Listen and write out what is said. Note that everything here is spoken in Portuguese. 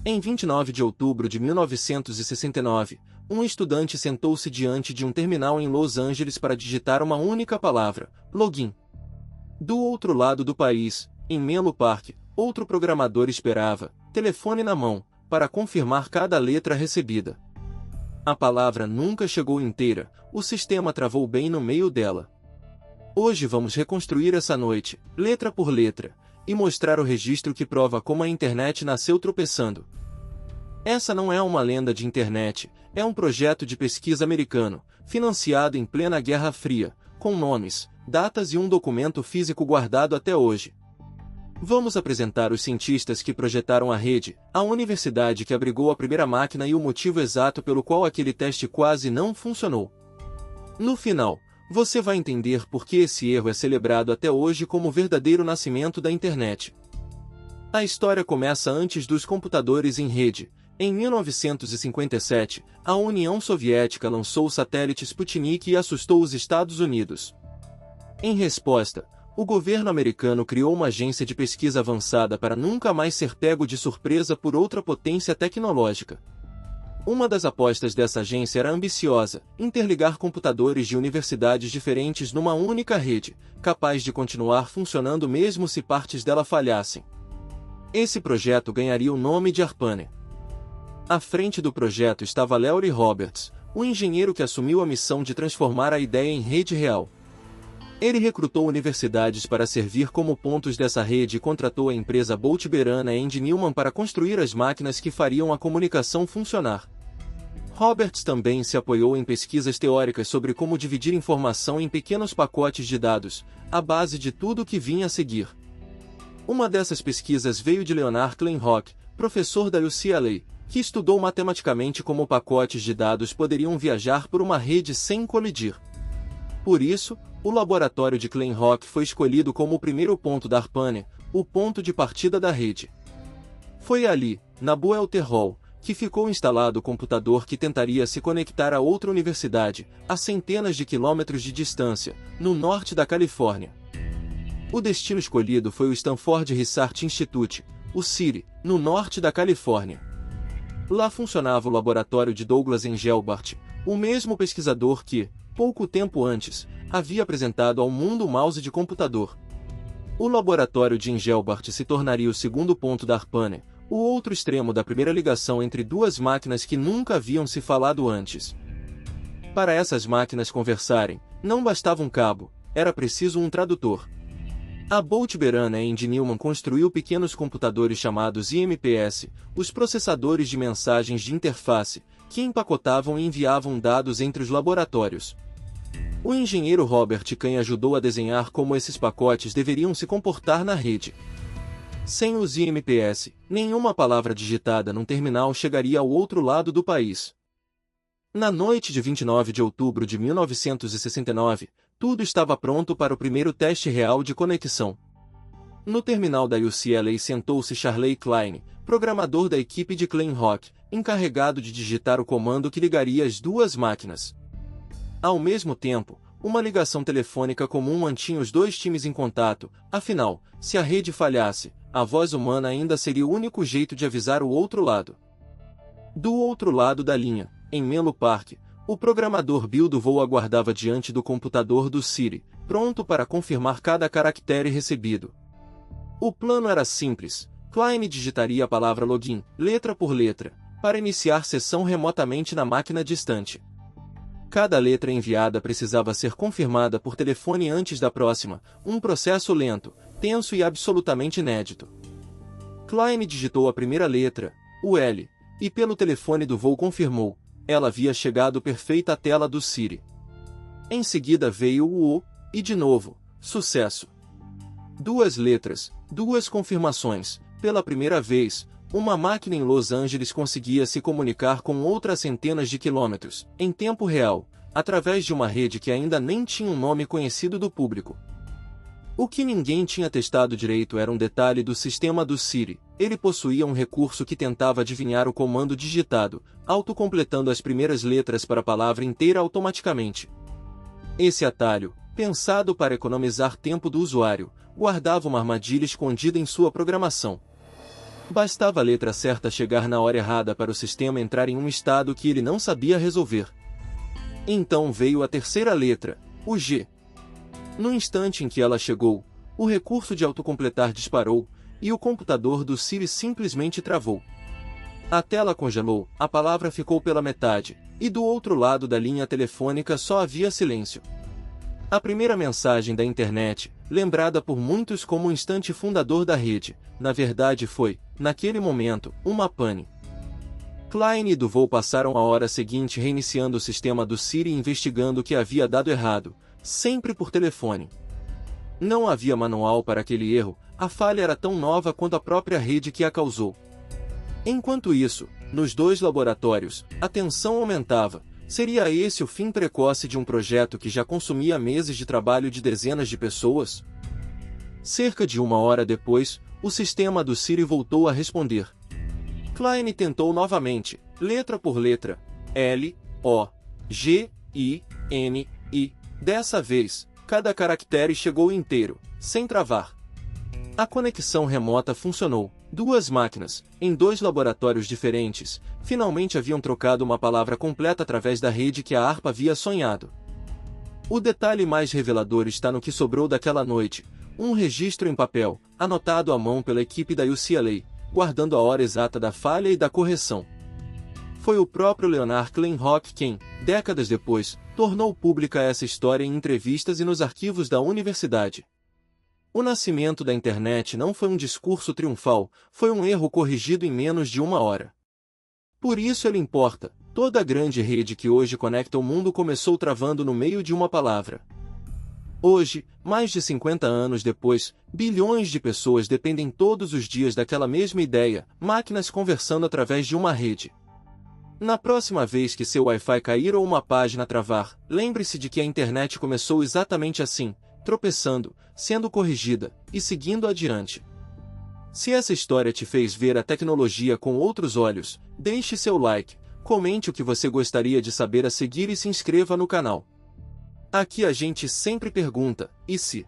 Em 29 de outubro de 1969, um estudante sentou-se diante de um terminal em Los Angeles para digitar uma única palavra: login. Do outro lado do país, em Menlo Park, outro programador esperava, telefone na mão, para confirmar cada letra recebida. A palavra nunca chegou inteira, o sistema travou bem no meio dela. Hoje vamos reconstruir essa noite, letra por letra, e mostrar o registro que prova como a internet nasceu tropeçando. Essa não é uma lenda de internet, é um projeto de pesquisa americano, financiado em plena Guerra Fria, com nomes, datas e um documento físico guardado até hoje. Vamos apresentar os cientistas que projetaram a rede, a universidade que abrigou a primeira máquina e o motivo exato pelo qual aquele teste quase não funcionou. No final, você vai entender por que esse erro é celebrado até hoje como o verdadeiro nascimento da internet. A história começa antes dos computadores em rede. Em 1957, a União Soviética lançou o satélite Sputnik e assustou os Estados Unidos. Em resposta, o governo americano criou uma agência de pesquisa avançada para nunca mais ser pego de surpresa por outra potência tecnológica. Uma das apostas dessa agência era ambiciosa: interligar computadores de universidades diferentes numa única rede, capaz de continuar funcionando mesmo se partes dela falhassem. Esse projeto ganharia o nome de ARPANE. À frente do projeto estava Larry Roberts, o engenheiro que assumiu a missão de transformar a ideia em rede real. Ele recrutou universidades para servir como pontos dessa rede e contratou a empresa Bolt Beran e Newman para construir as máquinas que fariam a comunicação funcionar. Roberts também se apoiou em pesquisas teóricas sobre como dividir informação em pequenos pacotes de dados, a base de tudo o que vinha a seguir. Uma dessas pesquisas veio de Leonard Kleinrock, professor da UCLA, que estudou matematicamente como pacotes de dados poderiam viajar por uma rede sem colidir. Por isso, o laboratório de Kleinrock foi escolhido como o primeiro ponto da ARPANE, o ponto de partida da rede. Foi ali, na Boelter Hall, que ficou instalado o computador que tentaria se conectar a outra universidade, a centenas de quilômetros de distância, no norte da Califórnia. O destino escolhido foi o Stanford Research Institute, o SIRI, no norte da Califórnia. Lá funcionava o laboratório de Douglas Engelbart, o mesmo pesquisador que, pouco tempo antes, havia apresentado ao mundo o mouse de computador. O laboratório de Engelbart se tornaria o segundo ponto da ARPANE, o outro extremo da primeira ligação entre duas máquinas que nunca haviam se falado antes. Para essas máquinas conversarem, não bastava um cabo, era preciso um tradutor. A Bolt Beran e Newman construiu pequenos computadores chamados IMPS, os processadores de mensagens de interface, que empacotavam e enviavam dados entre os laboratórios. O engenheiro Robert Kahn ajudou a desenhar como esses pacotes deveriam se comportar na rede. Sem os IMPS, nenhuma palavra digitada num terminal chegaria ao outro lado do país. Na noite de 29 de outubro de 1969, tudo estava pronto para o primeiro teste real de conexão. No terminal da UCLA sentou-se Charley Klein, programador da equipe de Kleinrock, encarregado de digitar o comando que ligaria as duas máquinas. Ao mesmo tempo, uma ligação telefônica comum mantinha os dois times em contato, afinal, se a rede falhasse, a voz humana ainda seria o único jeito de avisar o outro lado. Do outro lado da linha, em Menlo Park, o programador Bill Duvall aguardava diante do computador do SIRI, pronto para confirmar cada caractere recebido. O plano era simples: Klein digitaria a palavra login, letra por letra, para iniciar sessão remotamente na máquina distante. Cada letra enviada precisava ser confirmada por telefone antes da próxima, um processo lento, tenso e absolutamente inédito. Klein digitou a primeira letra, o L, e pelo telefone Duvall confirmou. Ela havia chegado perfeita à tela do SIRI. Em seguida veio o O, e de novo, sucesso. Duas letras, duas confirmações. Pela primeira vez, uma máquina em Los Angeles conseguia se comunicar com outras centenas de quilômetros, em tempo real, através de uma rede que ainda nem tinha um nome conhecido do público. O que ninguém tinha testado direito era um detalhe do sistema do SIRI. Ele possuía um recurso que tentava adivinhar o comando digitado, autocompletando as primeiras letras para a palavra inteira automaticamente. Esse atalho, pensado para economizar tempo do usuário, guardava uma armadilha escondida em sua programação. Bastava a letra certa chegar na hora errada para o sistema entrar em um estado que ele não sabia resolver. Então veio a terceira letra, o G. No instante em que ela chegou, o recurso de autocompletar disparou, e o computador do Siri simplesmente travou. A tela congelou, a palavra ficou pela metade, e do outro lado da linha telefônica só havia silêncio. A primeira mensagem da internet, lembrada por muitos como o instante fundador da rede, na verdade foi, naquele momento, uma pane. Klein e Duvall passaram a hora seguinte reiniciando o sistema do Siri e investigando o que havia dado errado, sempre por telefone. Não havia manual para aquele erro, a falha era tão nova quanto a própria rede que a causou. Enquanto isso, nos dois laboratórios, a tensão aumentava. Seria esse o fim precoce de um projeto que já consumia meses de trabalho de dezenas de pessoas? Cerca de uma hora depois, o sistema do Siri voltou a responder. Klein tentou novamente, letra por letra, L, O, G, I, N, I. Dessa vez, cada caractere chegou inteiro, sem travar. A conexão remota funcionou. Duas máquinas, em dois laboratórios diferentes, finalmente haviam trocado uma palavra completa através da rede que a ARPA havia sonhado. O detalhe mais revelador está no que sobrou daquela noite, um registro em papel, anotado à mão pela equipe da UCLA, guardando a hora exata da falha e da correção. Foi o próprio Leonard Kleinrock quem, décadas depois, tornou pública essa história em entrevistas e nos arquivos da universidade. O nascimento da internet não foi um discurso triunfal, foi um erro corrigido em menos de uma hora. Por isso ele importa, toda a grande rede que hoje conecta o mundo começou travando no meio de uma palavra. Hoje, mais de 50 anos depois, bilhões de pessoas dependem todos os dias daquela mesma ideia, máquinas conversando através de uma rede. Na próxima vez que seu Wi-Fi cair ou uma página travar, lembre-se de que a internet começou exatamente assim, tropeçando, sendo corrigida, e seguindo adiante. Se essa história te fez ver a tecnologia com outros olhos, deixe seu like, comente o que você gostaria de saber a seguir e se inscreva no canal. Aqui a gente sempre pergunta, e se?